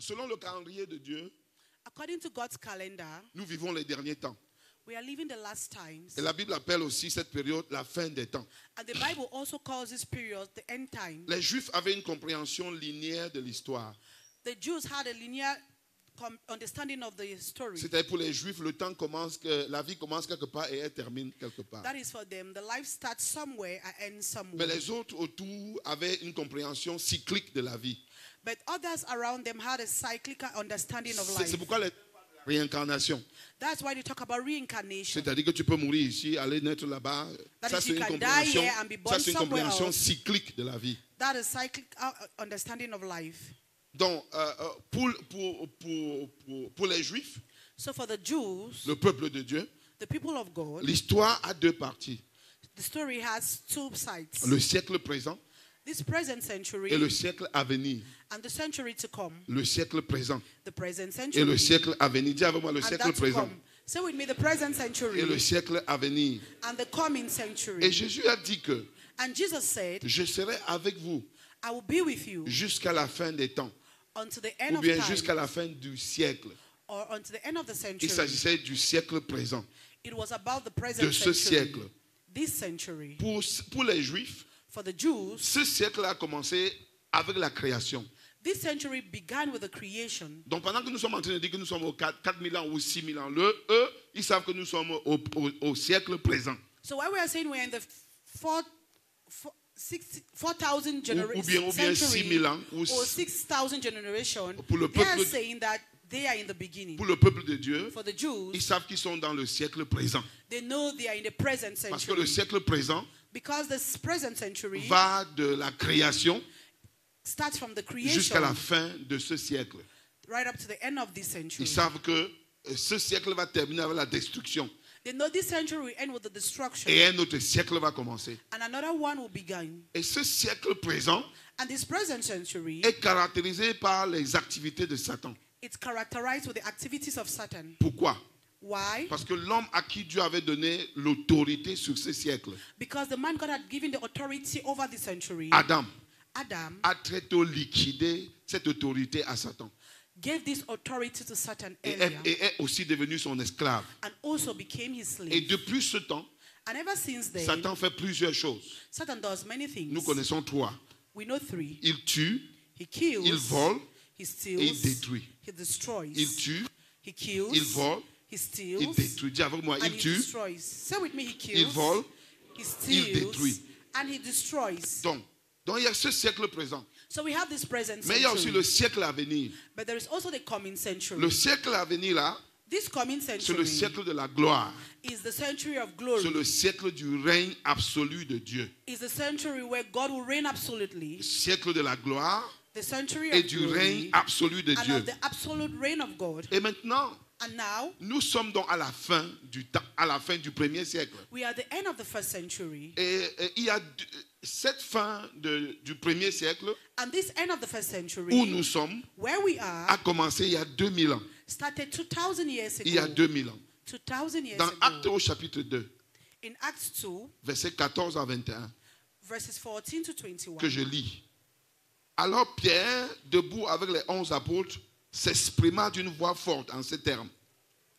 selon le calendrier de Dieu, according to God's calendar, nous vivons les derniers temps. we are living the last times. Et la Bible appelle aussi cette période la fin des temps. And the Bible also calls this period the end time. Les Juifs avaient une compréhension linéaire de l'histoire. The Jews had a linear understanding of the story. C'est-à-dire pour les Juifs, le temps commence, la vie commence quelque part et elle termine quelque part. That is for them. The life starts somewhere and ends somewhere. Mais les autres autour avaient une compréhension cyclique de la vie. But others around them had a cyclical understanding of life. C'est pourquoi la réincarnation. That's why they talk about reincarnation. C'est-à-dire que tu peux mourir ici, aller naître là-bas. Ça, c'est une compréhension cyclique de la vie. That is cyclical understanding of life. Donc, pour les Juifs, so for the Jews, le peuple de Dieu, the people of God, l'histoire a deux parties. The story has two sides. Le siècle présent this present century et le siècle à venir. And the century to come. Le siècle présent The present century. et le siècle à venir. Dis avec moi le siècle présent. Say with me the present century. Et le siècle à venir. And the coming century. Et Jésus a dit que and Jesus said, je serai avec vous I will be with you jusqu'à la fin des temps. Until the end ou bien of time, jusqu'à la fin du siècle. Or until the end of the century. Il s'agissait du siècle présent. It was about the present de ce siècle. This century. Pour les Juifs, for the Jews, ce siècle a commencé avec la création. This century began with the creation. Donc pendant que nous sommes en train de dire que nous sommes au 4000 ans ou 6000 ans, eux, ils savent que nous sommes au siècle présent. So while we are saying we are in the 4,000 ou bien 6000 ans or 6,000 generation, pour le they peuple, are saying that they are in the beginning. Pour le peuple de Dieu, for the Jews, ils savent qu'ils sont dans le siècle présent. They know they are in the present century. Parce que le siècle présent because the present century va de la création starts from the creation jusqu'à la fin de ce siècle. Right up to the end of this century. Ils savent que ce siècle va terminer avec la destruction. They know this century will end with the destruction. Et un autre siècle va commencer. And another one will begin. Et ce siècle présent and this present century est caractérisé par les activités de Satan. It's characterized with the activities of Satan. Pourquoi? Why? Parce que l'homme à qui Dieu avait donné l'autorité sur ce siècle, because the man God had given the authority over the century, Adam a très tôt liquidé cette autorité à Satan. Gave this authority to Satan et est aussi devenu son esclave. And also became his slave. Et depuis ce temps, and ever since then, Satan fait plusieurs choses. Satan does many things. Nous connaissons trois. We know three. Il tue, he kills, il vole, he steals, et il détruit. He destroys. Il tue, he kills, il vole, he steals, il détruit. Dis avec moi, il tue, destroys. Say with me, he kills, il vole, he steals, il détruit. And he destroys. Donc il y a ce siècle présent. So we have this present century. Mais il y a aussi le siècle à venir. But there is also the coming century. Le siècle à venir là, this coming century, c'est le siècle de la gloire. Is the century of glory. C'est le siècle du règne absolu de Dieu. Is the century where God will reign absolutely. Le siècle de la gloire the century et of du glory règne absolu de and Dieu. of the absolute reign of God. Et maintenant, and now, nous sommes donc à la fin du temps, à la fin du premier siècle. We are at the end of the first century. Et il y a cette fin du premier siècle and this end of the first century, où nous sommes where we are, a commencé il y a 2000 ans. Started 2000 years ago. Il y a 2000 ans. 2000 years Dans ago. Actes au chapitre 2, in Acts 2, versets 14 à 21, verses 14 to 21, que je lis. Alors Pierre, debout avec les 11 apôtres, s'exprima d'une voix forte en ces termes.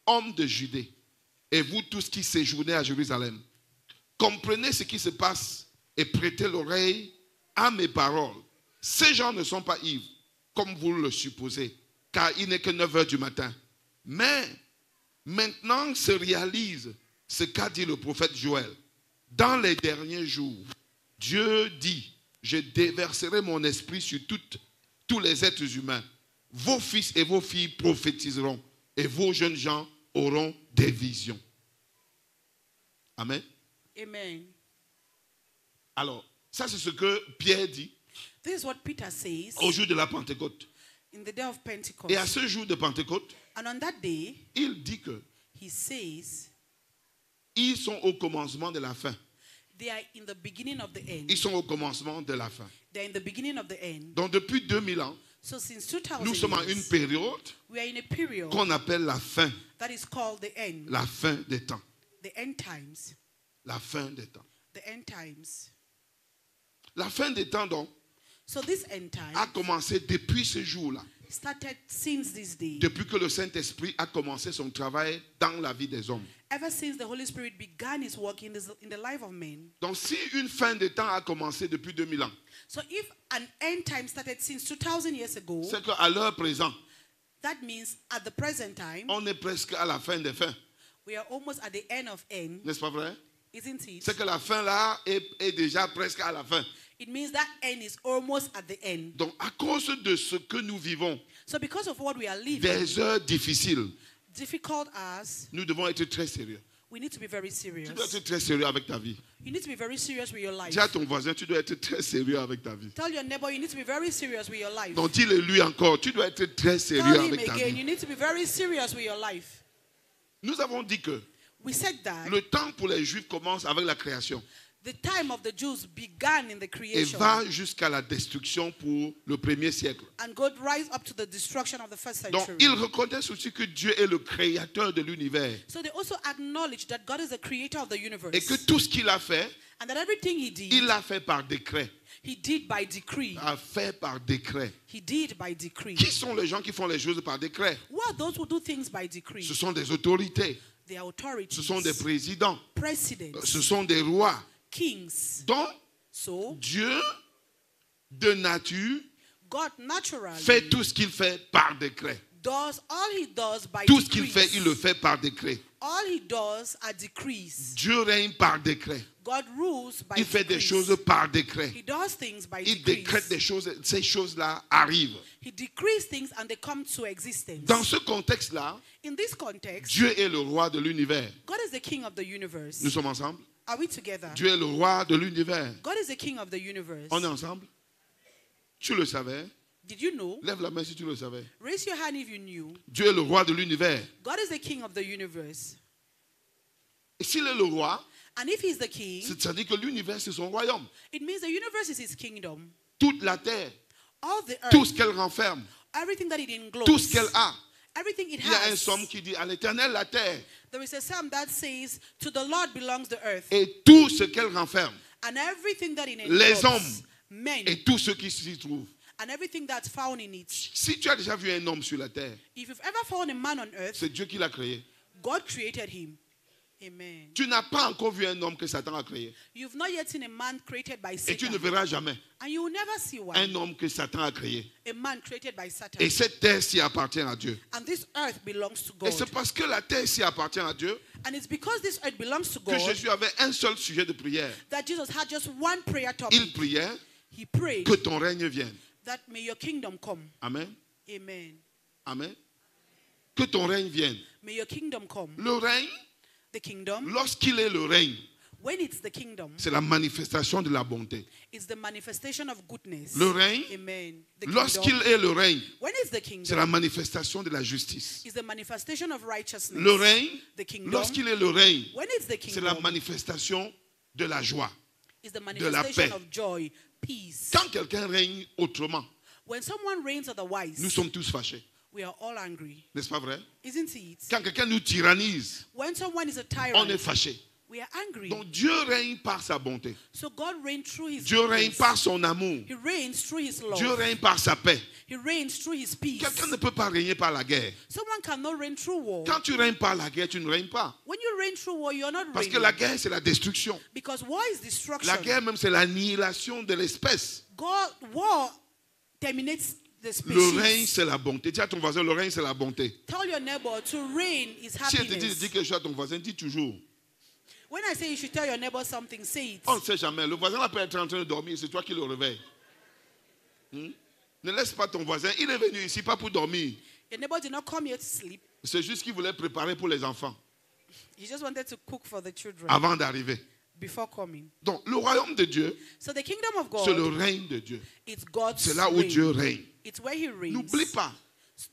Hommes de Judée, et vous tous qui séjournez à Jérusalem, comprenez ce qui se passe et prêtez l'oreille à mes paroles. Ces gens ne sont pas ivres, comme vous le supposez, car il n'est que 9 heures du matin. Mais maintenant se réalise ce qu'a dit le prophète Joël. Dans les derniers jours, Dieu dit, je déverserai mon esprit sur tous les êtres humains. Vos fils et vos filles prophétiseront, et vos jeunes gens auront des visions. Amen. Amen. Alors, ça c'est ce que Pierre dit. This is what Peter says. Au jour de la Pentecôte. In the day of Pentecost. Et à ce jour de Pentecôte, and on that day, il dit que he says, ils sont au commencement de la fin. They are in the beginning of the end. Ils sont au commencement de la fin. They are in the beginning of the end. Donc depuis 2000 ans, so since 2000 nous sommes en une période we are in a period qu'on appelle la fin. That is called the end. La fin des temps. The end times. La fin des temps. The end times. La fin des temps donc. So this end time a commencé depuis ce jour-là. started since this day. Depuis que le Saint-Esprit a commencé son travail dans la vie des hommes. Ever since the Holy Spirit began his work in the life of men. Donc si une fin de temps a commencé depuis 2000 ans, So if an end time started since 2000 years ago, c'est qu'à l'heure présente, that means at the present time, on est presque à la fin des fins. we are almost at the end of end, N'est-ce pas vrai? isn't it? C'est que la fin là est déjà presque à la fin. It means that end is almost at the end. Donc à cause de ce que nous vivons, So because of what we are living, des heures difficiles, difficult as, nous devons être très sérieux. we need to be very Tu serious. dois être très sérieux avec ta vie. You need to be very serious with your life. Dis à ton voisin, tu dois être très sérieux avec ta vie. Tell your neighbor you need to be very serious with your life. Donc dis-le lui encore, tu dois être très sérieux Tell him avec ta again, vie. you need to be very serious with your life. Nous avons dit que We said that le temps pour les Juifs commence avec la création the time of the Jews began in the et creation va jusqu'à la destruction pour le premier siècle. and God rise up to the destruction of the first Donc century. ils reconnaissent aussi que Dieu est le créateur de l'univers So they also acknowledge that God is the creator of the universe et que tout ce qu'il a fait, and that everything he did, il l'a fait par décret. he did by decree. A fait par décret. He did by decree. Qui sont les gens qui font les choses par décret? Who are those who do things by decree? Ce sont des autorités, They are authorities, ce sont des présidents, presidents, ce sont des rois. kings. Donc So Dieu de nature God naturally fait tout ce qu'il fait par décret. does all he does by Tout ce qu'il fait, decrees. il le fait par décret. All he does are decrees. Dieu règne par décret. God rules by Il fait des decrees. choses par décret. He does things by Il decrees. décrète des choses, ces choses-là arrivent. He decrees things and they come to existence. Dans ce contexte-là, In this context, Dieu est le roi de l'univers. God is the king of the universe. Nous sommes ensemble? Are we together? Dieu est le roi de l'univers. God is the king of the universe. On est ensemble? Tu le savais? Did you know? Lève la main si tu le savais. Raise your hand if you knew. Dieu est le roi de l'univers. God is the king of the universe. Et s'il est le roi, And if he's the king, c'est-à-dire que l'univers, c'est son royaume. it means the universe is his kingdom. Toute la terre, All the tout earth, ce qu'elle renferme, everything that it englobes, tout ce qu'elle a. everything it Il y a un has. psaume qui dit à l'Éternel la terre There is a psalm that says, to the Lord belongs the earth, et tout ce qu'elle renferme and everything that it Les englobes, hommes. men, et tout ce qui s'y trouve. and everything that's found in it. Si tu as déjà vu un homme sur la terre, If you've ever found a man on earth, c'est Dieu qui l'a créé. God created him. Amen. Tu n'as pas encore vu un homme que Satan a créé. You've not yet seen a man created by Et tu ne Satan. verras jamais And you will never see one. un homme que Satan a créé. A man created by Satan. Et cette terre s'y appartient à Dieu. And this earth belongs to Et c'est God. parce que la terre s'y appartient à Dieu And it's because this earth belongs to que God Jésus avait un seul sujet de prière. that Jesus had just one prayer topic. Il priait He prayed que ton règne vienne. that may your kingdom come. Amen. Amen. Amen. Que ton règne vienne. May your kingdom come. Le règne, The kingdom, lorsqu'il est le règne, when it's the kingdom, c'est la manifestation de la bonté. it's the manifestation of goodness. Le règne, Amen. The lorsqu'il kingdom, est le règne, when it's the c'est kingdom, la manifestation de la justice. it's the manifestation of righteousness. Le règne, The kingdom, lorsqu'il est le règne, when it's the c'est la kingdom, manifestation de la joie. it's the la manifestation paix. of joy, peace. Quand quelqu'un règne autrement, When someone reigns otherwise, nous sommes tous fâchés. we are all angry. N'est-ce pas vrai? Isn't it? Quand quelqu'un nous tyrannise, When someone is a on est tyrant, fâché. we are angry. Donc Dieu règne par sa bonté. So God reigns through his Dieu règne goodness. par son amour. He reigns through his love. Dieu règne par sa paix. He reigns through his peace. Quelqu'un ne peut pas régner par la guerre. Someone cannot reign through war. Quand tu règnes par la guerre, tu ne règnes pas. When you reign through war, you're not Parce que reigning. la guerre, c'est la destruction. Because war is destruction. La guerre même, c'est l'annihilation de l'espèce. War terminates the Le règne, species. c'est la bonté. Dis à ton voisin, le règne, c'est la bonté. Tell your neighbor to reign is Si elle te dit de happiness. dire quelque chose à ton voisin, dis toujours. When I say you should tell your neighbor something, say it. On ne sait jamais. Le voisin là peut être en train de dormir, c'est toi qui le réveilles. Ne laisse pas ton voisin. Il est venu ici pas pour dormir. Your neighbor did not come here to sleep. C'est juste qu'il voulait préparer pour les enfants He just wanted to cook for the children avant d'arriver. before coming. Donc, le royaume de Dieu, So the kingdom of c'est le God, règne de Dieu. it's God's C'est là où reign. Dieu règne. It's where he reigns. N'oublie pas,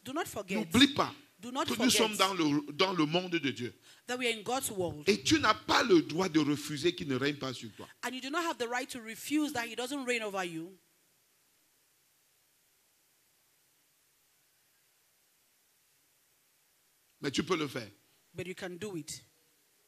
Do not forget n'oublie pas Do not que nous sommes forget dans le monde de Dieu. that we are in God's world. Et tu n'as pas le droit de refuser qu'il ne règne pas sur toi. And you do not have the right to refuse that he doesn't reign over you. Mais tu peux le faire. But you can do it.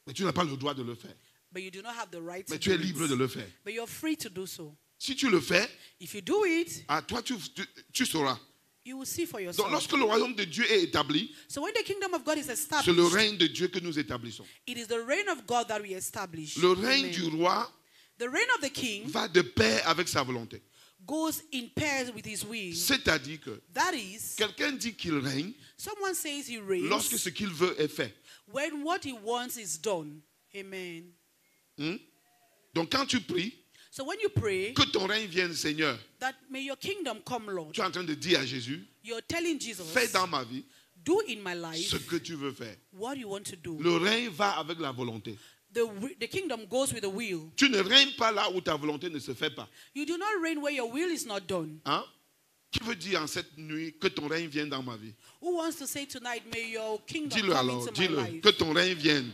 Mais tu n'as pas le droit de le faire. But you do not have the right to Mais tu es do libre it. de le faire. But you're free to do so. Si tu le fais, If you do it, toi, tu sauras. you will see for Donc, yourself. lorsque le royaume de Dieu est établi, So when the kingdom of God is c'est le established, règne de Dieu que nous établissons. it is the reign of God that we establish. Le règne Amen. du roi The reign of the king va de pair avec sa volonté. goes in pairs with his will. C'est-à-dire que That is, quelqu'un dit qu'il règne someone says he lorsque reigns ce qu'il veut est fait. when what he wants is done. Amen. Donc quand tu pries, So when you pray que ton règne vienne, Seigneur, that may your kingdom come, Lord, tu es en train de dire à Jésus, you're telling Jesus, fais dans ma vie do in my life ce que tu veux faire. what you want to do. Le règne va avec la volonté. The kingdom goes with the will. Tu ne règnes pas là où ta volonté ne se fait pas. You do not reign where your will is not done. Hein? Qui veut dire en cette nuit que ton règne vienne dans ma vie? Who wants to say tonight, may your kingdom Dis-le come alors, into my dis-le. life? Que ton règne vienne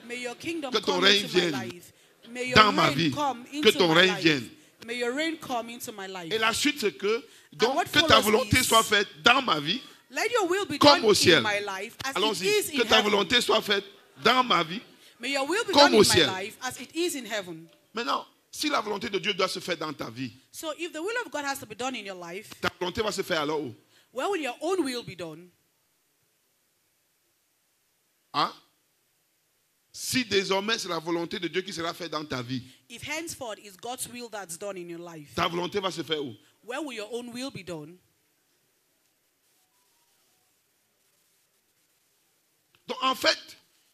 May your kingdom Que ton come règne into my vienne life. May your dans ma reign vie. come Que into ton my règne life. vienne. May your reign come into my life. Et la suite, c'est que, donc, what que ta follows volonté is- soit faite dans ma vie, Let your will be comme done au ciel. in my life as it Allons-y. is Que in ta heaven. volonté soit faite dans ma vie. May your will be comme done au in my ciel. life as it is in heaven. Maintenant, si la volonté de Dieu doit se faire dans ta vie, So if the will of God has to be done in your life, ta volonté va se faire alors où? where will your own will be done? Hein? Si désormais c'est la volonté de Dieu qui sera faite dans ta vie, If henceforth is God's will that's done in your life, ta volonté va se faire où? where will your own will be done? Donc en fait,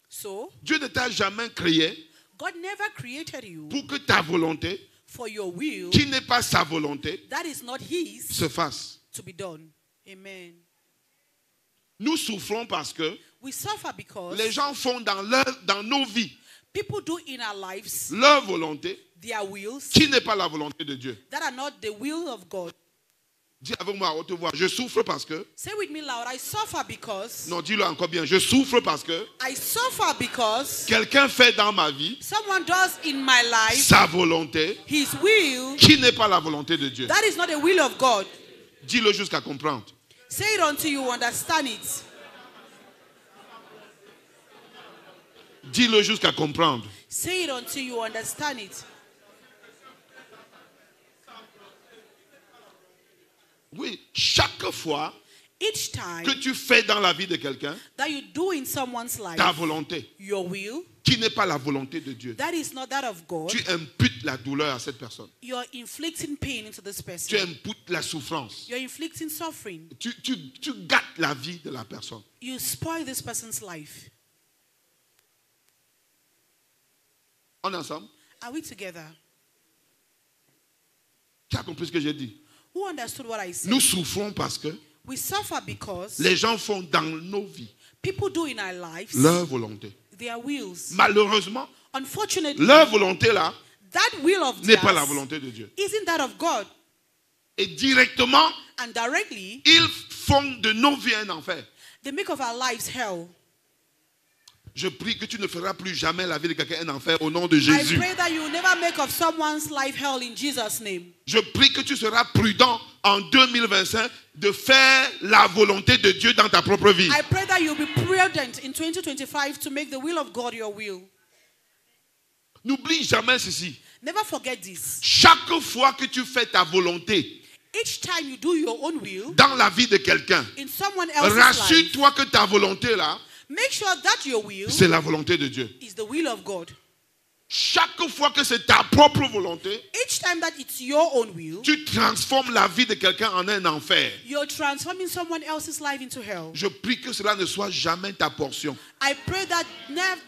So Dieu ne t'a jamais créé God never created you pour que ta volonté, for your will qui n'est pas sa volonté, that is not his se fasse. to be done. Amen. Nous souffrons parce que We suffer because les gens font dans nos vies people do in our lives leur volonté their wills qui n'est pas la volonté de Dieu. that are not the will of God. Dis avec moi à haute voix, je souffre parce que... Say with me loud, I suffer because Non, dis-le encore bien, je souffre parce que I suffer because quelqu'un fait dans ma vie someone does in my life sa volonté his will qui n'est pas la volonté de Dieu. that is not the will of God. Dis-le jusqu'à comprendre. Say it until you understand it. Dis-le jusqu'à comprendre. Say it until you understand it. Oui, chaque fois Each time que tu fais dans la vie de quelqu'un that you do in someone's life ta volonté your will qui n'est pas la volonté de Dieu, that is not that of God, tu imputes la douleur à cette personne. you're inflicting pain into this Tu person. imputes la souffrance. You're inflicting suffering. Tu gâtes la vie de la personne. You spoil this person's life. On est ensemble? Are we together? Tu as compris ce que j'ai dit? Who understood what I said? Nous souffrons parce que We suffer because les gens font dans nos vies people do in our lives leur volonté. their wills. Malheureusement, Unfortunately, leur volonté là that will of n'est pas la theirs volonté de Dieu. isn't that of God. Et directement, And directly, ils font de nos vies un enfer. they make of our lives hell. Je prie que tu ne feras plus jamais la vie de quelqu'un un enfer au nom de I Jésus. pray that you will never make of someone's life hell in Jesus' name. Je prie que tu seras prudent en 2025 de faire la volonté de Dieu dans ta propre vie. I pray that you'll be prudent in 2025 to make the will of God your will. N'oublie jamais ceci. Never forget this. Chaque fois que tu fais ta volonté Each time you do your own will dans la vie de quelqu'un, in someone else's life, rassure-toi que ta volonté là, make sure that your will c'est la volonté de Dieu. is the will of God. Chaque fois que c'est ta propre volonté, Each time that it's your own will, tu transformes la vie de quelqu'un en un enfer. you're transforming someone else's life into hell. Je prie que cela ne soit jamais ta portion. I pray that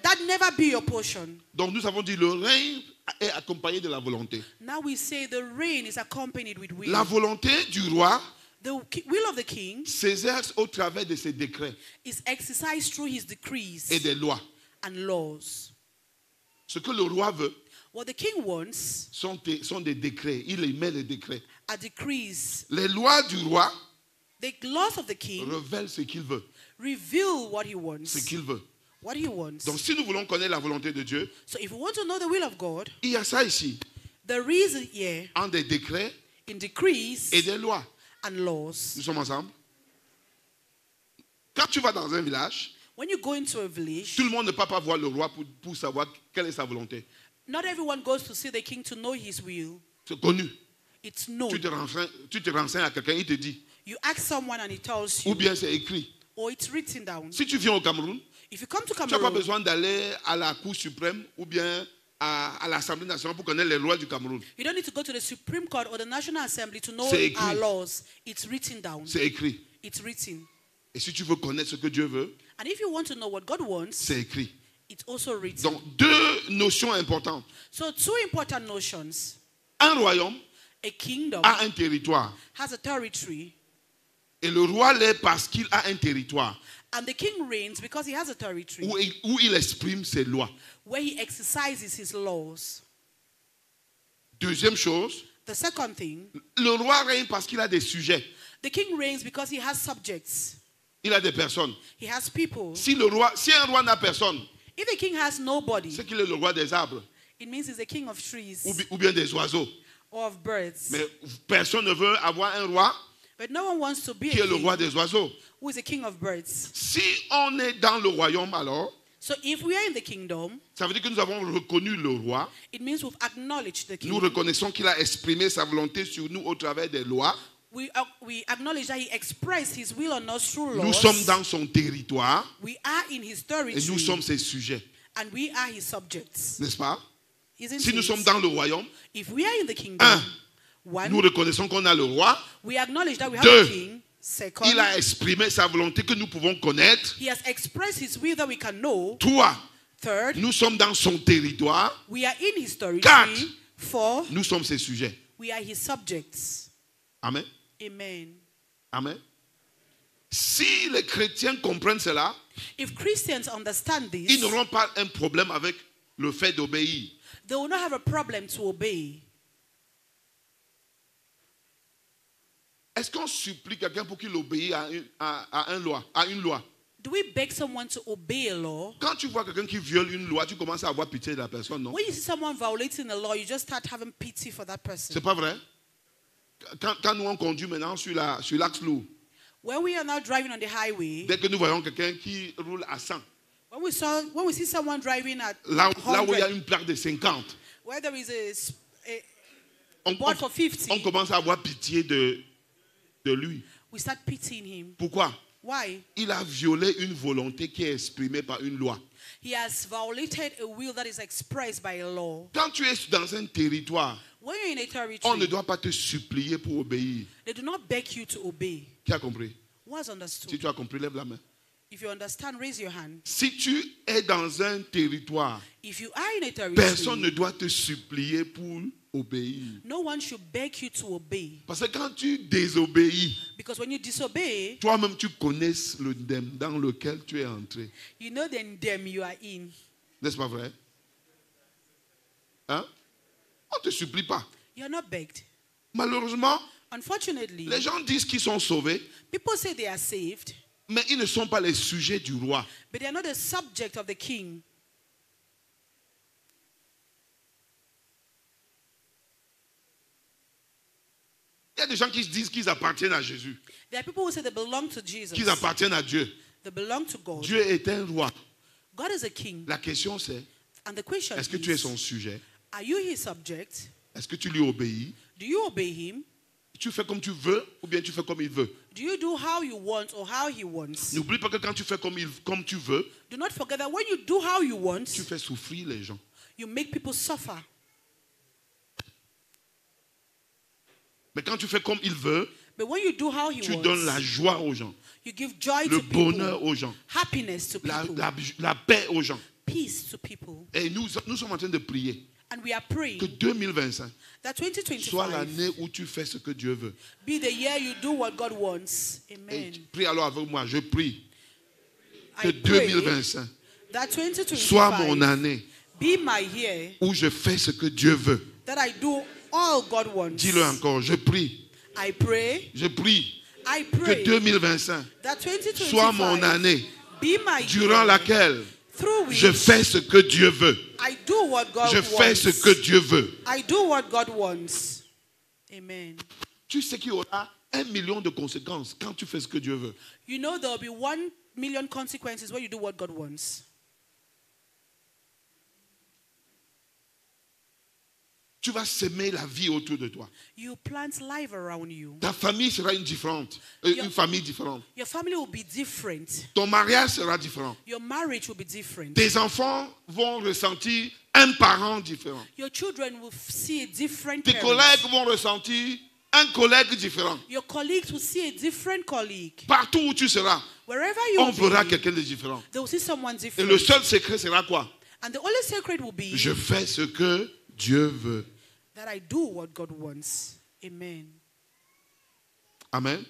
that never be your portion. Donc nous avons dit le règne est accompagné de la volonté. Now we say the reign is accompanied with will. La volonté du roi The will of the king s'exerce au travers de ses décrets is exercised through his decrees et des lois. and laws. Ce que le roi veut What the king wants sont des décrets. Il émet les décrets. are decrees. Les lois du roi The laws of the king révèlent ce qu'il veut. reveal what he Ce wants. qu'il veut. What he wants. Donc si nous voulons connaître la volonté de Dieu, So if we want to know the will of God, il y a ça ici. there is here En des décrets in decrees et des lois. and laws. Nous sommes ensemble. Quand tu vas dans un village, When you go into a village, tout le monde ne peut pas voir le roi pour savoir quelle est sa volonté. not everyone goes to see the king to know his will. C'est connu. It's known. Tu te renseignes à quelqu'un, il te dit. You ask someone and he tells Ou you, bien c'est écrit. or it's written down. Si tu viens au Cameroun, If you come to tu n'as pas Cameroon, besoin d'aller à la Cour suprême ou bien à l'Assemblée nationale pour connaître les lois du Cameroun. you don't need to go to the Supreme Court or the National Assembly to know C'est écrit. our laws. It's written down. C'est écrit. It's written. Et si tu veux connaître ce que Dieu veut, And if you want to know what God wants, c'est écrit. it's also written. Donc, deux notions importantes. So two important notions. Un royaume A kingdom a un territoire. has a territory, Et le roi l'est parce qu'il a un territoire and the king reigns because he has a territory où il exprime ses lois. where he exercises his laws. Deuxième chose, The second thing, le roi règne parce qu'il a des sujets. the king reigns because he has subjects. Il a des personnes. He has people. Si un roi n'a personne, If a king has nobody, c'est qu'il est le roi des arbres it means he's the king of trees ou bien des oiseaux. or of birds. Mais personne ne veut avoir un roi But no one wants to be qui a est le roi king des oiseaux. who is a king of birds. Si on est dans le royaume alors, So if we are in the kingdom, ça veut dire que nous avons reconnu le roi. it means we've acknowledged the king. Nous reconnaissons qu'il a exprimé sa volonté sur nous au travers des lois. We acknowledge that he expressed his will on us through Nous laws. sommes dans son territoire We are in his et nous territory sommes ses sujets. and we are his subjects. N'est-ce pas? Isn't Si nous it? sommes dans le royaume, If we are in the kingdom, un, one, nous reconnaissons qu'on a le roi. we acknowledge that we have Deux, a king. Second, Il a exprimé sa volonté que nous pouvons connaître. he has expressed his will that we can know. Trois, Third, nous sommes dans son territoire. we are in his territory. Quatre, Four, nous sommes ses sujets. we are his subjects. Amen. Amen. Amen. Si les chrétiens comprennent cela, If Christians understand ils this, n'auront pas un problème avec le fait d'obéir. they will not have a problem to obey. Est-ce qu'on supplie quelqu'un pour qu'il obéisse à une loi? Do we beg someone to obey a law? Quand tu vois quelqu'un qui viole une loi, tu commences à avoir pitié de la personne, non? When you see someone violating the law, you just start having pity for that person. C'est pas vrai? Quand nous on conduit maintenant sur l'axe lourd, When we are now driving on the highway, dès que nous voyons quelqu'un qui roule à 100, when we see someone driving at là où il y a 100, une plaque de 50, where there is a on board for 50, commence à avoir pitié de lui. we start pitying him. Pourquoi? Why? Il a violé une volonté qui est exprimée par une loi. He has violated a will that is expressed by a law. Quand tu es dans un territoire, When you're in a on ne territory, doit pas te supplier pour obéir. they do not beg you to obey. Qui a compris? Who has Si understood? tu as compris, lève la main. If you understand, raise your hand. Si tu es dans un territoire, If you are in a personne ne territory, doit te supplier pour obéir. no one should beg you to obey. Parce que quand tu désobéis, Because when you disobey, toi-même tu connais le ndème dans lequel tu es entré. you know the them you are in. N'est-ce pas vrai? Hein? On ne te supplie pas. You're not begged. Malheureusement, Unfortunately, les gens disent qu'ils sont sauvés, people say they are saved, mais ils ne sont pas les sujets du roi. but they are not the subject of the king. Il y a des gens qui disent qu'ils appartiennent à Jésus, There are people who say they belong to Jesus. qu'ils appartiennent à Dieu. They belong to God. Dieu est un roi. God is a king. La question c'est, And the question est-ce que tu es is, son sujet? are you his subject? Est-ce que tu lui obéis? Do you obey him? Tu fais comme tu veux ou bien tu fais comme il veut? Do you do how you want or how he wants? N'oublie pas que quand tu fais comme tu veux, Do not forget that when you do how you tu want, fais souffrir les gens. you make people suffer. Mais quand tu fais comme il veut, But when you do how he tu donnes la wants, joie aux gens, you give joy le to people, bonheur aux gens, happiness to people, la paix aux gens. peace to people. Et nous sommes en train de prier And we are praying que 2025 that soit 2025 l'année où tu fais ce que Dieu veut. be the year you do what God wants. Et Amen. prie alors avec moi, je prie que I pray 2025 that soit mon 2025 année be my year où je fais ce que Dieu veut. that I do all God wants. Dis-le encore, je prie, I pray que que 2025 that soit mon 2025 année be my durant year laquelle through which je fais ce que Dieu veut. I do what God Je fais wants. ce que Dieu veut. I do what God wants. Amen. Tu sais qu'il y aura 1 million de conséquences quand tu fais ce que Dieu veut. You know there will be 1 million consequences when you do what God wants. tu vas semer la vie autour de toi. You plant life around you. Ta famille sera une famille différente. Your family will be different. Ton mariage sera différent. Your marriage will be different. Tes enfants vont ressentir un parent différent. Your children will see a different Tes parent. collègues vont ressentir un collègue différent. Your colleagues will see a different colleague. Partout où tu seras, Wherever you on verra be, quelqu'un de différent. they will see someone Et different. le seul secret sera quoi? And the only secret will be Je fais ce que Dieu veut. that I do what God wants. Amen. Amen.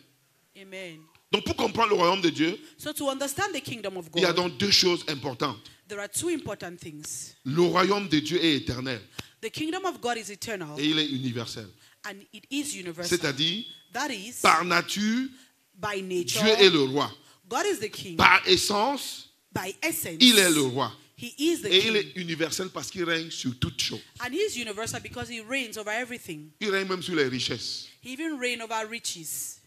Amen. Donc pour comprendre le royaume de Dieu, So to understand the kingdom of il y a God, donc deux choses importantes. there are two important things. Le royaume de Dieu est éternel The kingdom of God is eternal et il est universel. and it is universal. C'est-à-dire, That is, par nature, by nature, Dieu est le roi. God is the king. Par essence, By essence, il est le roi. he is the Et il king. est universel parce qu'il règne sur toutes choses. And he is universal because he reigns over everything. Il règne même sur les richesses. He even reigns over riches.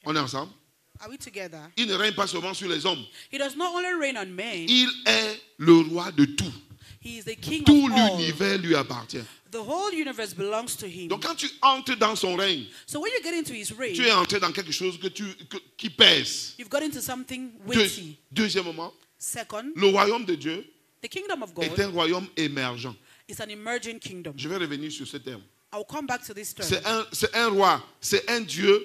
On est ensemble? Are we together? Il ne règne pas seulement sur les hommes. He does not only reign on men, Il est le roi de tout. he is the king Tout of all. l'univers lui appartient. The whole universe belongs to him. Donc quand tu entres dans son règne, So when you get into his reign, tu es entré dans quelque chose qui pèse. you've got into something weighty. Deuxièmement, Second, le royaume de Dieu the kingdom of est God un royaume émergent. is an emerging kingdom. Je vais revenir sur ce terme. I will come back to this term. C'est un roi, c'est un Dieu,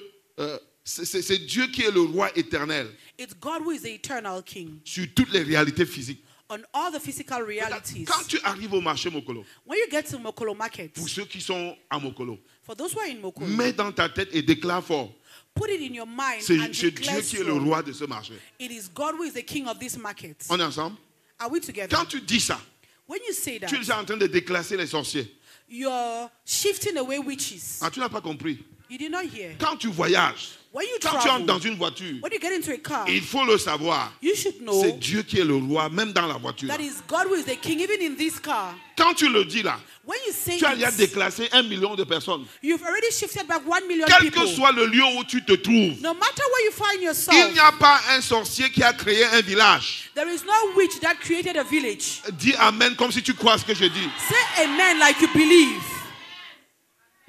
c'est Dieu qui est le roi éternel It's God who is the eternal king sur toutes les réalités physiques. on all the physical realities. Quand tu arrives au marché Mokolo, When you get to Mokolo Market, pour ceux qui sont à Mokolo, for those who are in Mokolo, mets dans ta tête et déclare fort. put it in your mind C'est and Dieu declare qui est le so. roi de ce marché. It is God who is the king of this market. On est ensemble? Are we together? Quand tu dis ça, When you say tu es that, en train de déclasser les sorciers. you're shifting away witches. Ah, tu n'as pas compris. You did not hear. Quand tu voyages, When you quand tu entres dans travel, une voiture, when you get into a car, il faut le savoir. you should C'est know Dieu qui est le roi, même dans la voiture. that is God who is the king, even in this car. Quand tu le dis là, When you say tu as déjà it, déclassé 1 million de personnes. you've already shifted back 1 million Quel people. que soit le lieu où tu te trouves, No matter where you find il yourself, n'y a pas un sorcier qui a créé un village. there is no witch that created a village. Dis Amen comme si tu crois ce que je dis. Say amen like you believe.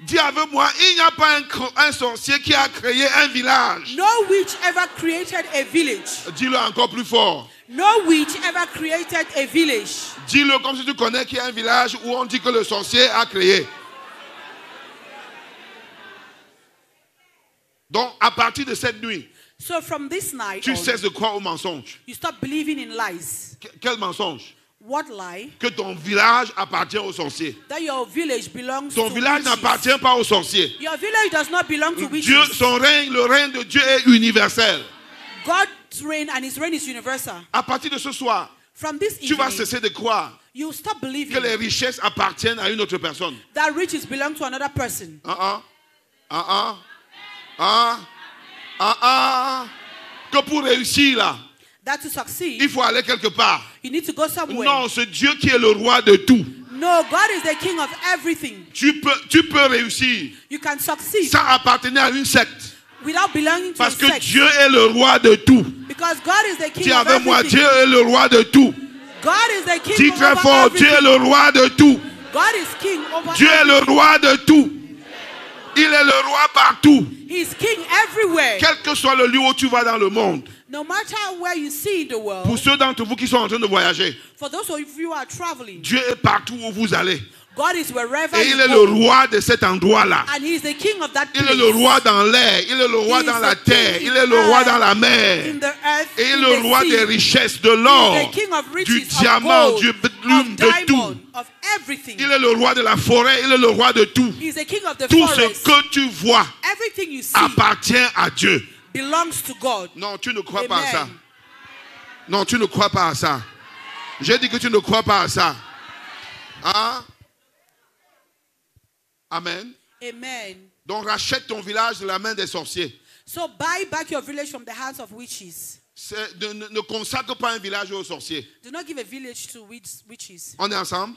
Dis avec moi, il n'y a pas un sorcier qui a créé un village. No witch ever created a village. Dis-le encore plus fort. No witch ever created a village. Dis-le comme si tu connais qu'il y a un village où on dit que le sorcier a créé. Donc, à partir de cette nuit, So from this night tu on, cesses de croire aux mensonges. you stop believing in lies. Quel mensonge? What lie? Que ton village appartient aux sorciers. That your village belongs Ton to village witches. n'appartient pas aux sorciers. Your village does not belong to witches. Dieu, son règne, le règne de Dieu est universel. God's reign and his reign is universal. À partir de ce soir, From this tu vas evening, cesser de croire you stop believing que les richesses appartiennent à une autre personne. that riches belong to another person. Que pour réussir là, That to succeed, il faut aller quelque part. you need to go somewhere. Non, c'est Dieu qui est le roi de tout. No, God is the king of everything. Tu peux réussir You can succeed sans appartenir à une secte. without belonging to Parce a que sect. Dieu est le roi de tout. Because God is the king Dis of avec moi, everything. Dieu est le roi de tout. God is the king Dis très over fort, Dieu est everything. le roi de tout. God is king over Dieu est le roi de tout. Il est le roi partout. He is king everywhere. Quel que soit le lieu où tu vas dans le monde. No matter where you see in the world, Pour ceux d'entre vous qui sont en train de voyager, for those of you who are traveling, Dieu est partout où vous allez. God is wherever Et you il est go. le roi de cet endroit-là. And he is the king of that Il place. est le roi dans l'air. Il est le roi He dans is la the terre. king Il in est le roi earth, dans la mer. in the earth, Et il est in le the roi sea. des richesses, de He is l'or, the king of riches, du of diamant, gold, du of de tout. diamond, of everything. Il est le roi de la forêt. Il est le roi de tout. He is the king of the Tout ce forest. que tu vois Everything you see appartient à Dieu. belongs to God. Non, tu ne crois pas à Amen. ça. Non, tu ne crois pas à ça. J'ai dit que tu ne crois pas à ça. Hein? Amen. Amen. Donc rachète ton village de la main des sorciers. So buy back your village from the hands of witches. Ne consacre pas un village aux sorciers. Do not give a village to witches. On est ensemble?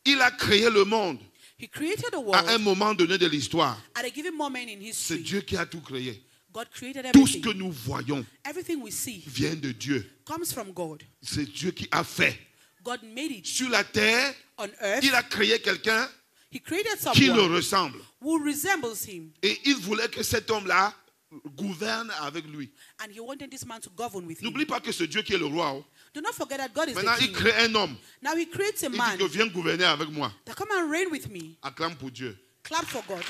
Il a créé le monde He created the à world un moment donné de l'histoire. at a given moment in C'est history. Dieu qui a tout créé. God created Tout ce everything. que nous voyons Everything we see vient de Dieu. comes from God. C'est Dieu qui a fait. God made it Sur la terre, on earth. il a créé quelqu'un He created qui le someone ressemble. who resembles him. Et il voulait que cet homme-là gouverne avec lui. And he wanted this man to govern with him. N'oublie pas que c'est Dieu qui est le roi. Oh. Do not forget that God is Maintenant, the il king. crée un homme. Now he creates a Il dit man que viens gouverner avec moi. that come and reign with me. Acclame pour Dieu. Clap for God.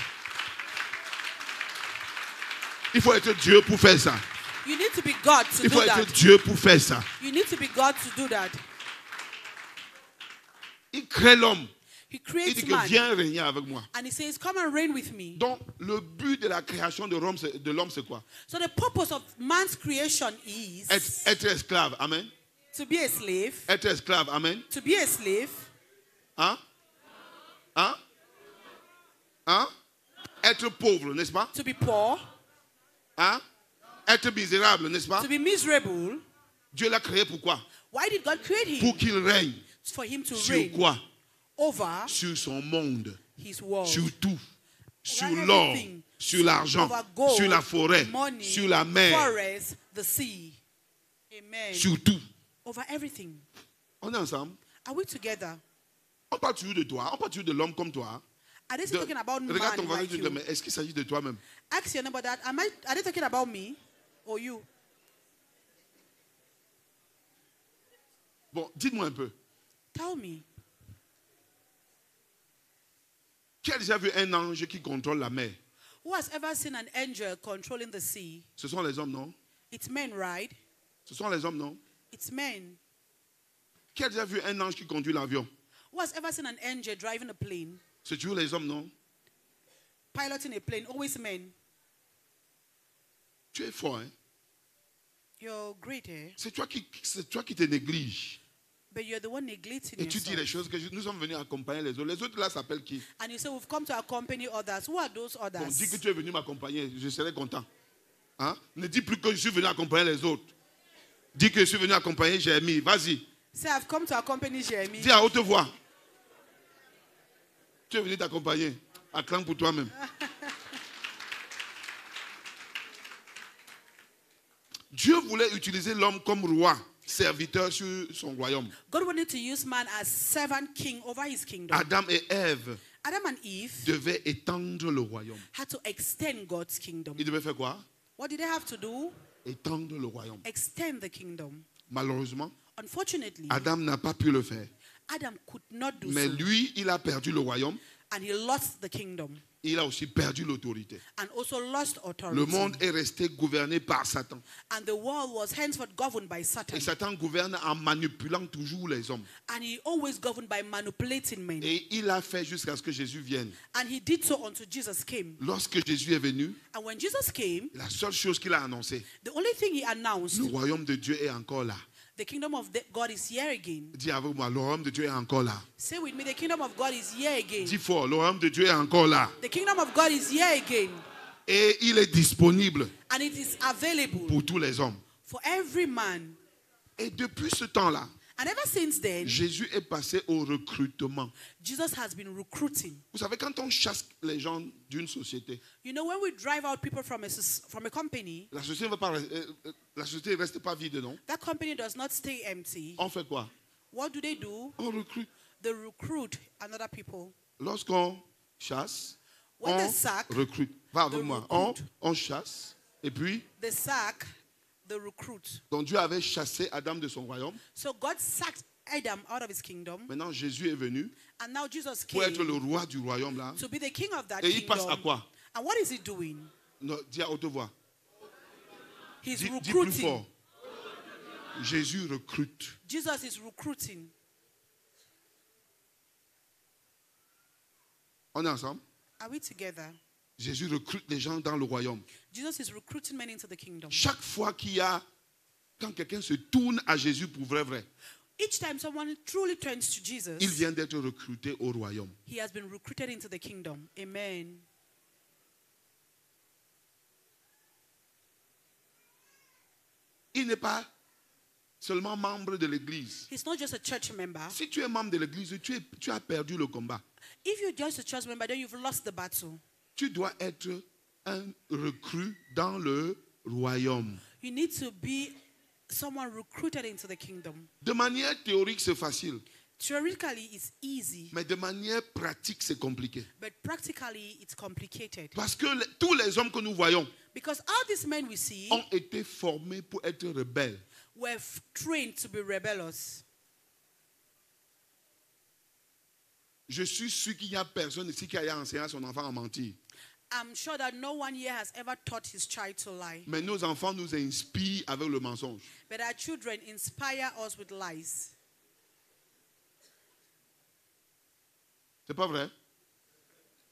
Il faut être Dieu pour faire ça. You need to be God to Il faut do être that. Dieu pour faire ça. You need to be God to do that. Il crée l'homme. He Il creates dit que man. viens régner avec moi. And he says, come and reign with me. Donc, le but de la création de l'homme, c'est quoi? So the purpose of man's creation is Être esclave. Amen. to be a slave. Être esclave. Amen. To be a slave. Hein? Hein? Hein? Être pauvre, n'est-ce pas? To be poor. Hein? Être misérable, n'est-ce pas? To be miserable. Dieu l'a créé pourquoi? Why did God create him? Pour qu'il règne. For him to Sur reign quoi? over Sur son monde. his world. Sur tout. Sur Over l'or. everything. Sur l'argent. Over gold, Sur la forêt. money, Sur la mer. forest, the sea. Amen. Sur tout. Over everything. On est ensemble. Are we together? On parle toujours de toi. On parle toujours de l'homme comme toi. Are they still talking about Regarde ton man voisin, like tu dis, you? mais est-ce qu'il s'agit de toi-même? Ask your neighbor that. Are they talking about me or you? Bon, dites-moi un peu. Tell me. Qui a déjà vu un ange qui contrôle la mer? Who has ever seen an angel controlling the sea? Ce sont les hommes, non? It's men, right? Ce sont les hommes, non? It's men. Qui a déjà vu un ange qui conduit l'avion? Who has ever seen an angel driving a plane? C'est toujours les hommes, non? Piloting a plane? Always men. Tu es fort, hein? You're great, eh? C'est toi qui te négliges. But you're the one neglecting Et tu dis yourself. les choses que nous sommes venus accompagner les autres. Les autres là s'appellent qui? And you say, we've come to accompany others. Who are those Bon, others? dis que tu es venu m'accompagner, je serai content. Hein? Ne dis plus que je suis venu accompagner les autres. Dis que je suis venu accompagner Jérémie. Vas-y. Say, I've come to accompany Jeremy. Dis à haute voix. Tu es venu t'accompagner. Acclame pour toi-même. Dieu voulait utiliser l'homme comme roi, serviteur sur son royaume. God wanted to use man as servant king over his kingdom. Adam et Ève Adam and Eve devaient étendre le royaume. had to extend God's kingdom. Ils devaient faire quoi? What did they have to do? Étendre le royaume. Extend the kingdom. Malheureusement, Unfortunately, Adam n'a pas pu le faire. Adam could not do Mais so. lui, il a perdu le royaume. And he lost the kingdom. Il a aussi perdu l'autorité. And also lost authority. Le monde est resté gouverné par Satan. And the world was henceforth governed by Et Satan. Satan gouverne en manipulant toujours les hommes. And he always governed by manipulating men. Et il a fait jusqu'à ce que Jésus vienne. And he did so until Jesus came. Lorsque Jésus est venu, And when Jesus came, la seule chose qu'il a annoncée, the only thing he announced, le royaume de Dieu est encore là. the kingdom of God is here again. Dis avec moi, le royaume de Dieu est encore là. Say with me, the kingdom of God is here again. Dis fort, le royaume de Dieu est encore là. The kingdom of God is here again. Et il est disponible And it is available pour tous les hommes. for every man. Et depuis ce temps-là, And ever since then, Jésus est passé au recrutement. Jesus has been recruiting. Vous savez, quand on chasse les gens d'une société, You know, when we drive out people from a company, la société ne reste pas vide, non? that company does not stay empty. On fait quoi? What do? On recrute. They recruit another people. Lorsqu'on chasse, When on they sack, recrute. Va avec they moi. recruit. On chasse. Et puis, They sack, they recruit. donc Dieu avait chassé Adam de son royaume. So God sacked Adam out of his kingdom. Maintenant, Jésus est venu And now Jesus pour être le came roi du royaume là. to be the king of that Et il passe à kingdom. quoi? And what is he doing? Non, dis à haute voix. He's Dis plus recruiting. fort. Jésus recrute. Jesus is recruiting. On est ensemble? Are we together? Jésus recrute les gens dans le royaume. Jesus is recruiting men into the kingdom. Chaque fois quand quelqu'un se tourne à Jésus pour vrai, Each time someone truly turns to Jesus, il vient d'être recruté au royaume. he has been recruited into the kingdom. Amen. Il n'est pas seulement membre de l'église. He's not just a church member. Si tu es membre de l'église, tu as perdu le combat. If you're just a church member, then you've lost the battle. Tu dois être un recrut dans le royaume. You need to be someone recruited into the kingdom. De manière théorique, c'est facile. Theoretically, it's easy, Mais de manière pratique, c'est compliqué. but practically, it's complicated. Parce que tous les hommes que nous voyons Because all these men we see ont été formés pour être rebelles. were trained to be rebellious. Je suis sûr qu'il n'y a personne ici qui a enseigné à son enfant à mentir. I'm sure that no one here has ever taught his child to lie. Mais nos enfants nous inspirent avec le mensonge. But our children inspire us with lies. C'est pas vrai?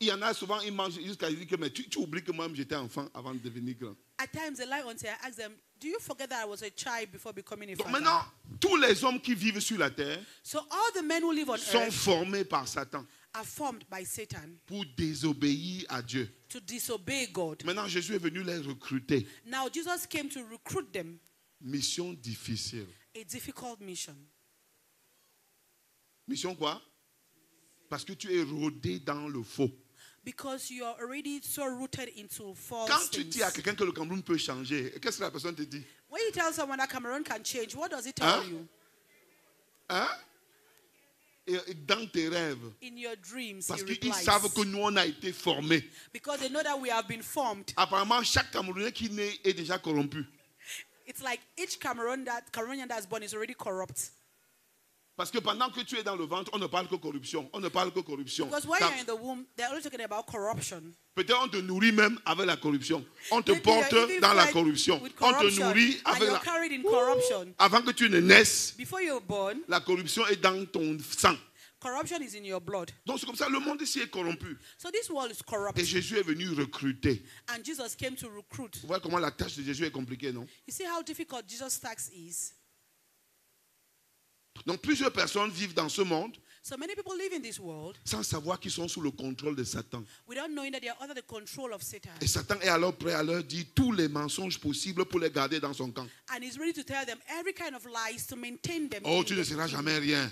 Il y en a souvent, ils mangent jusqu'à dire que mais tu oublies que moi j'étais enfant avant de devenir grand. At times they lie until I ask them, do you forget that I was a child before becoming a Donc father? maintenant, tous les hommes qui vivent sur la terre So all the men who live on sont earth formés par Satan are formed by Satan pour désobéir à Dieu. to disobey God. Maintenant, Jésus est venu les recruter. Now Jesus came to recruit them. Mission difficile. A difficult mission. Mission quoi? Parce que tu es rodé dans le faux. Because you are already so rooted into false Quand tu things. dis à quelqu'un que le Cameroun peut changer, qu'est-ce que la personne te dit? When you tell someone that Cameroon can change, what does it tell Huh? you? Hein? Et dans tes rêves. In your dreams, Parce he qu'ils replies. savent que nous, on a été formés. Because they know that we have been formed. Apparemment, chaque Camerounais qui naît est déjà corrompu. It's like each Cameroonian that's born is already corrupt. Parce que pendant que tu es dans le ventre, on ne parle que corruption. On ne parle que corruption. Because when you're in the womb, they're always talking about corruption. Peut-être on te nourrit même avec la corruption. On te Maybe porte you're even dans la fed corruption. with On te corruption, nourrit and avec you're la... carried in corruption. Avant que tu ne naisses, Before you're born, la corruption est dans ton sang. corruption is in your blood. Donc c'est comme ça, le monde ici est corrompu. So this world is corrupt. Et Jésus est venu recruter. And Jesus came to recruit. Vous voyez comment la tâche de Jésus est compliquée, non? You see how difficult Jesus' task is? Donc plusieurs personnes vivent dans ce monde So many people live in this world sans savoir qu'ils sont sous le contrôle de Satan. without knowing that they are under the control of Satan. Et Satan est alors prêt à leur dire tous les mensonges possibles pour les garder dans son camp. And he's ready to tell them every kind of lies to maintain them. Oh, in tu ne the seras kingdom. jamais rien.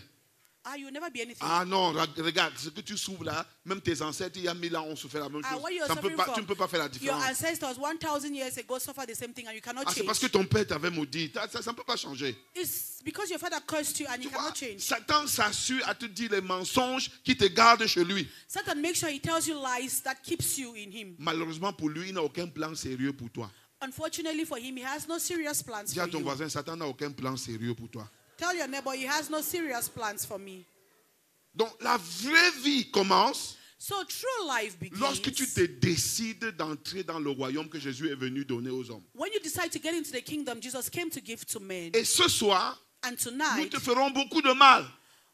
You will never be anything. Ah non, regarde, ce que tu souffres là, même tes ancêtres, il y a 1000 ans, ont souffert la même chose. What you're Ça ne peut suffering pas, from, tu ne peux pas faire la your différence. ancestors 1,000 years ago suffered the same thing and you cannot Ah, c'est change. parce que ton père t'avait maudit. Ça ne peut pas changer. It's because your father cursed you and Tu you vois, cannot change. Satan s'assure à te dire les mensonges qui te gardent chez lui. Satan makes sure he tells you lies that keeps you in him. Malheureusement pour lui, il n'a aucun plan sérieux pour toi. Unfortunately for him, he has no serious plans Dis à for ton you. voisin, Satan n'a aucun plan sérieux pour toi. Tell your neighbor he has no serious plans for me. Donc la vraie vie commence So true life begins lorsque tu te décides d'entrer dans le royaume que Jésus est venu donner aux hommes. when you decide to get into the kingdom Jesus came to give to men. Et ce soir, And nous tonight, te ferons beaucoup de mal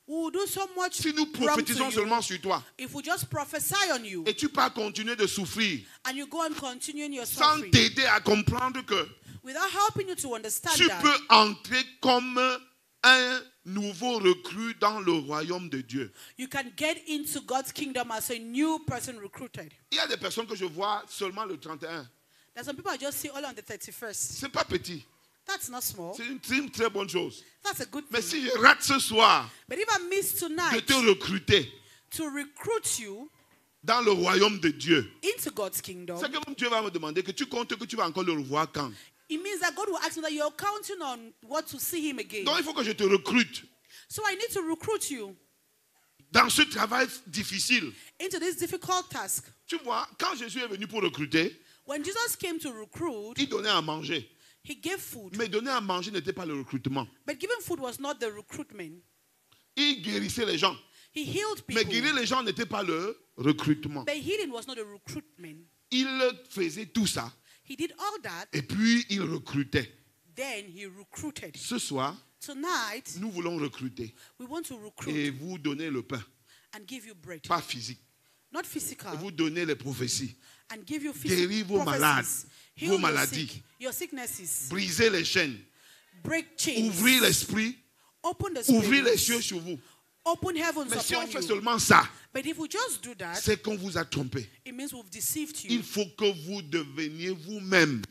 we will do so much si nous wrong to prophétisons you seulement sur toi. if we just prophesy on you Et tu peux continuer de souffrir and you go on continuing your sans suffering t'aider à comprendre que without helping you to understand tu that peux entrer comme un nouveau recrue dans le royaume de Dieu. you can get into God's kingdom as a new person recruited. Il y a des personnes que je vois seulement le 31. There's some people I just see only on the 31st. C'est pas petit. That's not small. C'est une très bonne chose. That's a good Mais thing. si je rate ce soir But if I miss de tonight te recruter to recruit you dans le royaume de Dieu, into God's kingdom, c'est que même Dieu va me demander que tu comptes que tu vas encore le revoir quand. it means that God will ask me that you're counting on what to see him again. Donc il faut que je te recrute So I need to recruit you dans ce travail difficile. into this difficult task. Tu vois, quand Jésus est venu pour recruter, When Jesus came to recruit, il donnait à manger. he gave food. Mais donner à manger n'était pas le recrutement. But giving food was not the recruitment. Il guérissait les gens. He healed Mais people. guérir les gens n'était pas le recrutement. But healing was not a recruitment. Il faisait tout ça He did all that, et puis il recrutait. then he recruited. Ce soir, Tonight, nous voulons recruter we want to recruit et vous donner le pain, and give you bread. pas physique. Not physical, Vous donner les prophéties, and give you guérir physical vos malades, prophecies. vos Heal your maladies, sick, your sicknesses, briser les chaînes, break chains, ouvrir l'esprit, open the ouvrir les spirits, cieux sur vous. open heavens Mais si on upon fait you. seulement ça, But if we just do that, c'est qu'on vous a trompé. it means we've deceived Il you. faut que vous deveniez vous-même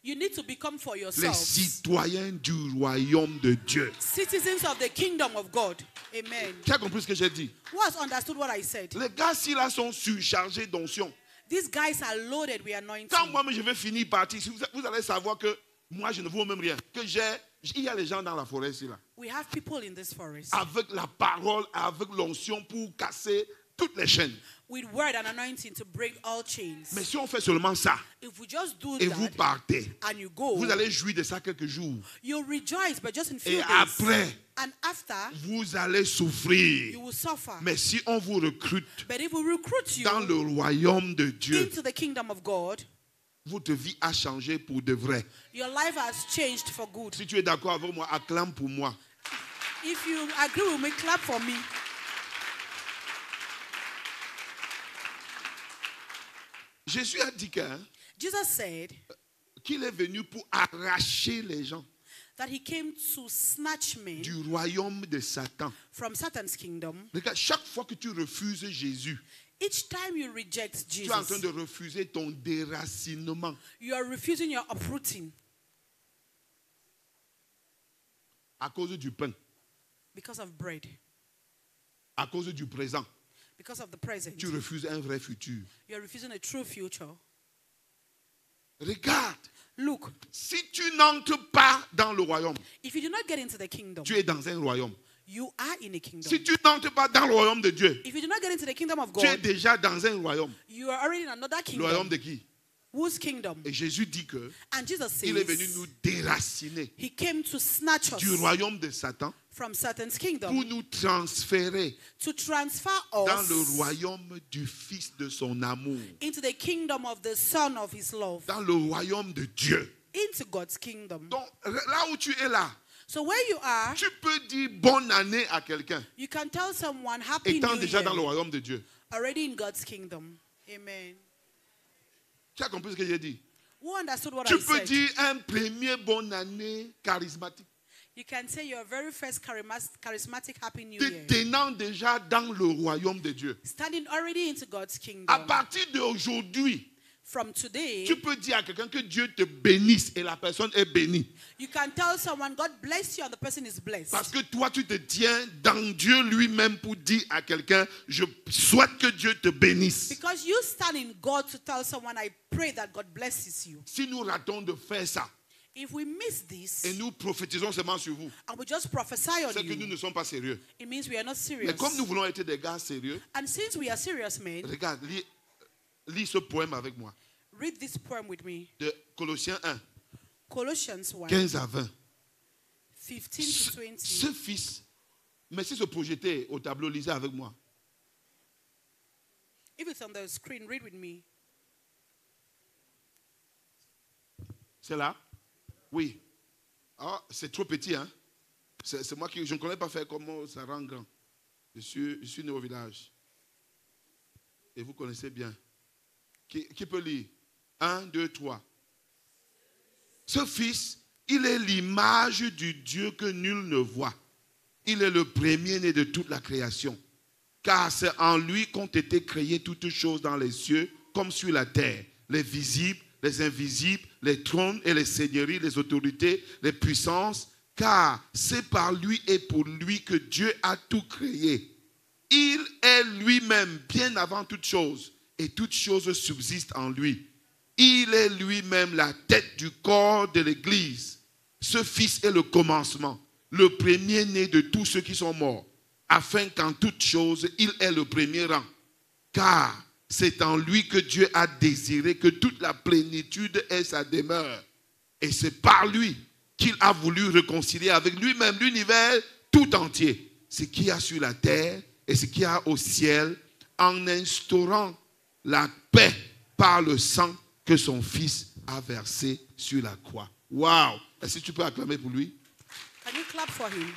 You need to become for les yourselves citoyens du royaume de Dieu. citizens of the kingdom of God. Amen. Tu as compris ce que j'ai dit? Who has understood what I said? Les gars, s'ils là sont surchargés d'onction. These guys are loaded with anointing. Quand moi je vais finir partir, vous allez savoir que moi je ne vaux même rien. Que j'ai Il y a les gens dans la forêt ici, là. We have people in this forest Avec la parole, avec l'onction pour casser toutes les chaînes. with word and anointing to break all chains. Mais si on fait seulement ça, If we just do et vous that partez, and you go, vous allez jouir de ça quelques jours. you'll rejoice, but just in few Et days. après, And after, vous allez souffrir. you will suffer. Mais si on vous recrute But if we recruit you dans le royaume de Dieu, into the kingdom of God, votre vie a changé pour de vrai. your life has changed for good. Si tu es d'accord avec moi, acclame pour moi. If you agree with me, clap for me. Jésus a dit Jesus said qu'il est venu pour arracher les gens that he came to snatch men du royaume de Satan. from Satan's kingdom. Regarde, chaque fois que tu refuses Jésus, Each time you reject tu es en train Jesus, de refuser ton déracinement. you are refusing your uprooting À cause du pain, because of bread, à cause du présent, because of the present. tu refuses un vrai futur. You are refusing a true future. Regarde, Look, si tu n'entres pas dans le royaume, if you do not get into the kingdom, tu es dans un royaume. you are in a kingdom. Si tu n'entres pas dans le royaume de Dieu, If you do not get into the kingdom of tu es God, déjà dans un royaume. you are already in another Le royaume kingdom. de qui? Whose kingdom? Et Jésus dit que And Jesus il est venu says nous déraciner he came to snatch us du royaume de Satan from Satan's pour kingdom, nous transférer to transfer dans us le royaume du Fils de son amour, into the kingdom of the Son of his love, dans le royaume de Dieu. into God's kingdom. Donc, là où tu es là, So where you are, tu peux dire bonne année à quelqu'un, you can tell someone happy étant new déjà dans le year, royaume de Dieu. already in God's kingdom. Amen. Tu as compris ce que j'ai dit? Who understood what Tu I peux said? dire un premier bonne année charismatique, You can say your very first charismatic happy new te year, tenant déjà dans le royaume de Dieu. standing already into God's À kingdom. partir d'aujourd'hui, From today, tu peux dire à quelqu'un que Dieu te bénisse et la personne est bénie. you can tell someone God bless you and the person is blessed. Parce que toi, tu te tiens dans Dieu lui-même pour dire à quelqu'un, je souhaite que Dieu te bénisse. Because you stand in God to tell someone, I pray that God blesses you. Si nous ratons de faire ça, If we miss this et nous prophétisons seulement sur vous, and we just prophesy on c'est que nous you, ne sommes pas sérieux. it means we are not Mais serious. comme nous voulons être des gars sérieux, And since we are serious men, regarde, lis ce poème avec moi. read this poem with me. De Colossiens 1, Colossians 1, 15 à 20. 15 to 20. Ce fils, merci de se projeter au tableau, lisez avec moi. If it's on the screen, read with me. C'est là? Oui. Ah, c'est trop petit, hein? C'est moi qui... Je ne connais pas faire comment ça rend grand. Je suis né au village. Et vous connaissez bien. Qui peut lire? 1, 2, 3. Ce fils, il est l'image du Dieu que nul ne voit. Il est le premier-né de toute la création. Car c'est en lui qu'ont été créées toutes choses dans les cieux comme sur la terre. Les visibles, les invisibles, les trônes et les seigneuries, les autorités, les puissances. Car c'est par lui et pour lui que Dieu a tout créé. Il est lui-même bien avant toutes choses. Et toutes choses subsistent en lui. Il est lui-même la tête du corps de l'Église. Ce Fils est le commencement, le premier-né de tous ceux qui sont morts, afin qu'en toutes choses, il ait le premier rang. Car c'est en lui que Dieu a désiré que toute la plénitude ait sa demeure. Et c'est par lui qu'il a voulu réconcilier avec lui-même l'univers tout entier, ce qu'il y a sur la terre et ce qu'il y a au ciel, en instaurant la paix par le sang que son Fils a versé sur la croix. Waouh! Est-ce que tu peux acclamer pour lui? Can you clap for him?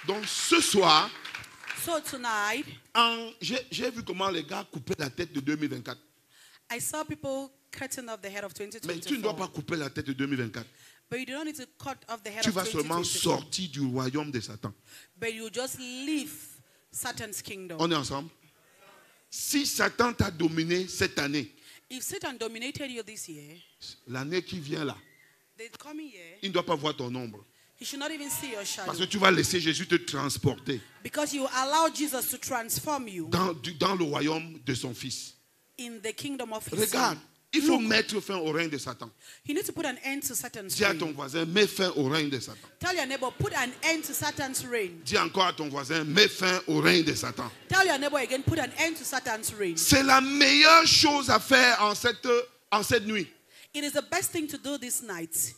Donc ce soir, So tonight, j'ai vu comment les gars coupaient la tête de 2024. I saw people cutting off the head of Mais tu ne dois pas 2024. couper la tête de 2024. But you do not need to cut off the head Tu of vas seulement 2024. sortir du royaume de Satan. But you just leave Satan's kingdom. On est ensemble? Si Satan t'a dominé cette année, If Satan dominated you this year, l'année qui vient là, the coming year, il ne doit pas voir ton ombre. he should not even see your shadow. Parce que tu vas laisser Jésus te transporter Because you allow Jesus to transform you dans le royaume de son Fils. in the kingdom of his Regarde, son. Il faut Look. mettre fin au règne de Satan. You need to put an end to Satan's Dis à reign. ton voisin, mets fin au règne de Satan. Tell your neighbor, put an end to Satan's reign. Dis encore à ton voisin, mets fin au règne de Satan. Tell your neighbor again, put an end to Satan's reign. C'est la meilleure chose à faire en cette nuit. It is the best thing to do this night.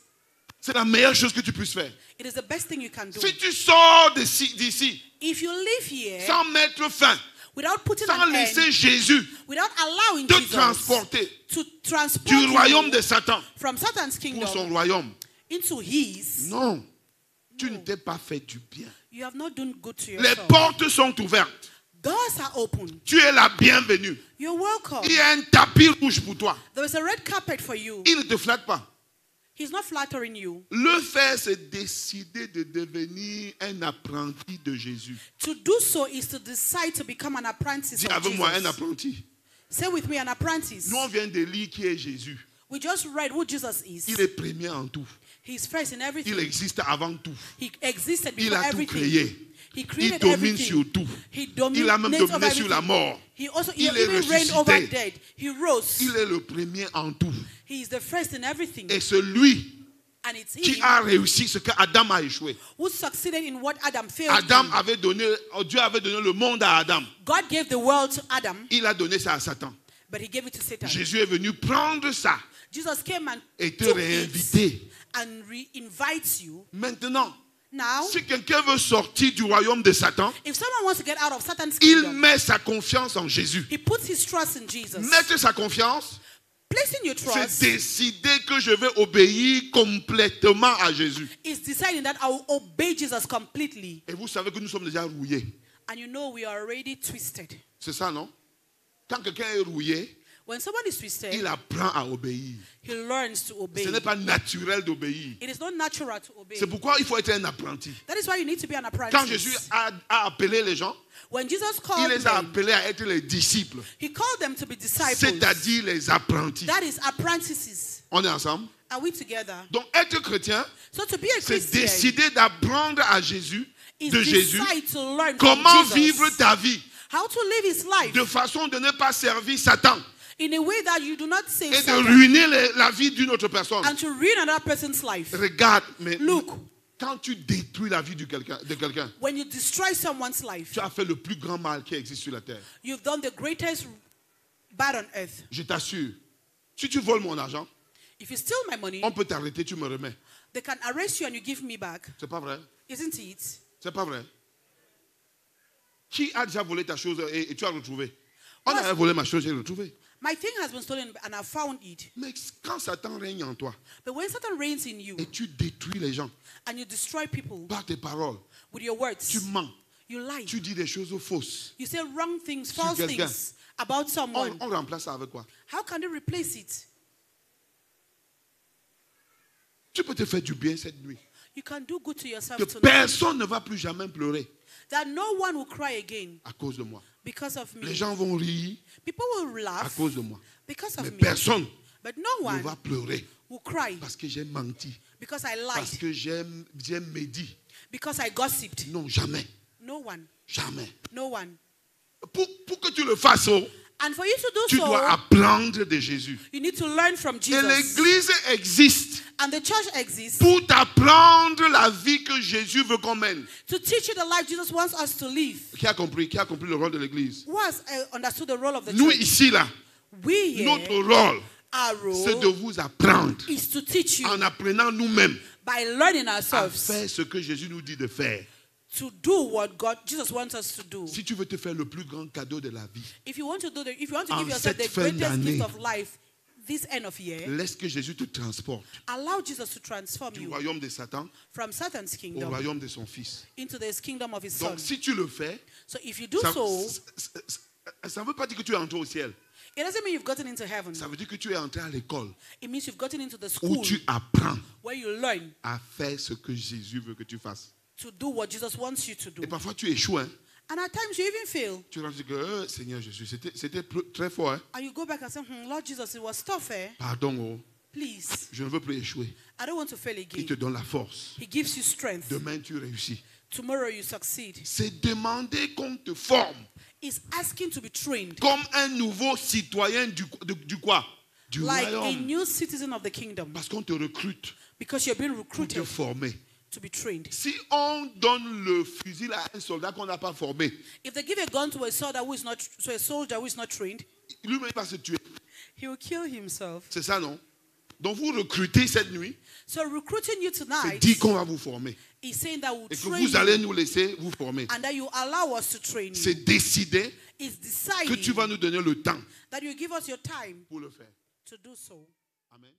C'est la meilleure chose que tu puisses faire. It is the best thing you can do. Si tu sors d'ici If you live here sans mettre fin, without putting sans an laisser end, Jésus without allowing te Jesus transporter to transport du royaume you de Satan from Satan's pour son kingdom royaume, into his, non, tu ne t'es pas fait du bien. you have not done good to Les yourself. portes sont ouvertes. Doors are open. Tu es la bienvenue. You're welcome. Il y a un tapis rouge pour toi. There is a red carpet for you. Il ne te flatte pas. He's not flattering you. Le faire, c'est décider de devenir un apprenti de Jésus. To do so is to decide to become an apprentice Dis of avec moi, un Jesus. apprenti. Say with me, an apprentice. Nous, on vient de lire qui est Jésus. We just read who Jesus is. Il est premier en tout. He's first in everything. Il existe avant tout. He existed Il before a tout everything. créé. He Il created domine everything. sur tout. He Il a même dominates over dominé sur la everything. mort. He also Il est even reigned over ressuscité. dead. He rose. Il est le premier en tout. He is the first in everything. Et celui And it's qui him a réussi ce que Adam a échoué. who succeeded in what Adam failed Adam in. avait donné, Dieu avait donné le monde à Adam. God gave the world to Adam, Il a donné ça à Satan. but he gave it to Satan. Jésus est venu prendre ça Jesus came and et te took réinviter. it and re-invites you. Maintenant, Now, si quelqu'un veut sortir du royaume de Satan, if someone wants to get out of Satan's il kingdom, met sa confiance en Jésus. he puts his trust in Jesus. Mettre sa confiance, Placing your c'est trust décider que je vais obéir complètement à Jésus. is deciding that I will obey Jesus completely. Et vous savez que nous sommes déjà rouillés. And you know we are already twisted. C'est ça, non? Quand quelqu'un est rouillé, When someone is twisted, il apprend à obéir. he learns to obey. Ce n'est pas naturel d'obéir. It is not natural to obey. C'est pourquoi il faut être un apprenti. That is why you need to be an Quand Jésus apprentice. a appelé les gens, When Jesus il called les a them, appelés à être les disciples, he called them to be disciples. c'est-à-dire les apprentis. That is apprentices. On est ensemble? Are we together? Donc être chrétien, So to be a c'est Christian décider d'apprendre à Jésus, is de Jésus, decide to learn comment from vivre Jesus. ta vie How to live his life de façon de ne pas servir Satan in a way that you do not save et de Satan ruiner la vie d'une autre personne. and to ruin another person's life. Regarde, mais Look, quand tu détruis la vie de quelqu'un, when you destroy someone's life, tu as fait le plus grand mal qui existe sur la terre. you've done the greatest bad on earth. Je t'assure, si tu voles mon argent, If you steal my money, on peut t'arrêter, tu me remets. they can arrest you and you give me back. C'est pas vrai? Isn't it? C'est pas vrai. Qui a déjà volé ta chose et tu as retrouvé? On Moi, a volé ma chose et retrouvé. My thing has been stolen and I found it. Mais quand Satan règne en toi But when Satan reigns in you et tu détruis les gens and you destroy people par tes paroles, with your words, tu mens, you lie, tu dis des choses fausses, you say wrong things, Sur false quelqu'un. things about someone, on remplace ça avec quoi? how can they replace it? Tu peux te faire du bien cette nuit. You can do good to yourself Que tonight. personne ne va plus jamais pleurer That no one will cry again à cause de moi. because of me. Les gens vont rire People will à laugh cause de moi. because Mais of me. personne But no ne one va pleurer will cry parce que j'ai menti, because I parce lied, que j'ai médit. because I gossiped. Non, jamais. No one. Jamais. No one. Pour que tu le fasses, And for you to do tu dois so, apprendre de Jésus. you need to learn from Et Jesus. l'église existe And the church exists pour t'apprendre la vie que Jésus veut qu'on mène. to teach you the life Jesus wants us to live. Qui a compris le rôle de l'église? Who has understood the role of the Nous church? ici, là, We here, notre rôle, our c'est de role vous apprendre is to teach you en apprenant nous-mêmes by learning à ourselves faire ce que Jésus nous dit de faire. to do what Jesus wants us to do. Si tu veux te faire le plus grand cadeau de la vie, If you want to give En yourself the cette fin greatest d'année, gift of life this end of year, laisse que Jésus te transporte allow Jesus to transform du you royaume de Satan from Satan's au kingdom royaume de son Fils. into the kingdom of his son. Donc, si tu le fais, So if you do ça so, ne veut pas dire que tu es entré au ciel. it doesn't mean you've gotten into heaven. Ça veut dire que tu es entré à l'école It means you've gotten into the où school tu apprends where you learn à faire ce que Jésus veut que tu fasses. to do what Jesus wants you to do. Et parfois, tu échoues. Hein? And at times you even fail. Tu vas dire que Seigneur Jésus, c'était très fort. Hein? And you go back and say, Lord Jesus, it was tough, eh? Pardon, oh, Please, je ne veux plus échouer. I don't want to fail Il again. te donne la force. He gives you strength. Demain, tu réussis. Tomorrow you succeed. C'est demander qu'on te forme He's asking to be trained comme un nouveau citoyen du quoi? du like a royaume. new citizen of the kingdom, Parce qu'on te recrute because you're being pour te recruited former. to be trained. Si on donne le fusil à un soldat qu'on n'a pas formé, If they give a gun to a soldier who is not, so a soldier who is not trained, lui-même va se tuer. he will kill himself. C'est ça, non? Donc vous recrutez cette nuit, So recruiting you c'est tonight dit qu'on va vous former. is saying that we'll Et que train vous allez you nous laisser vous former. and that you allow us to train you. C'est décider It's que tu vas deciding nous donner le temps that you give us your time pour le faire. to do so. Amen.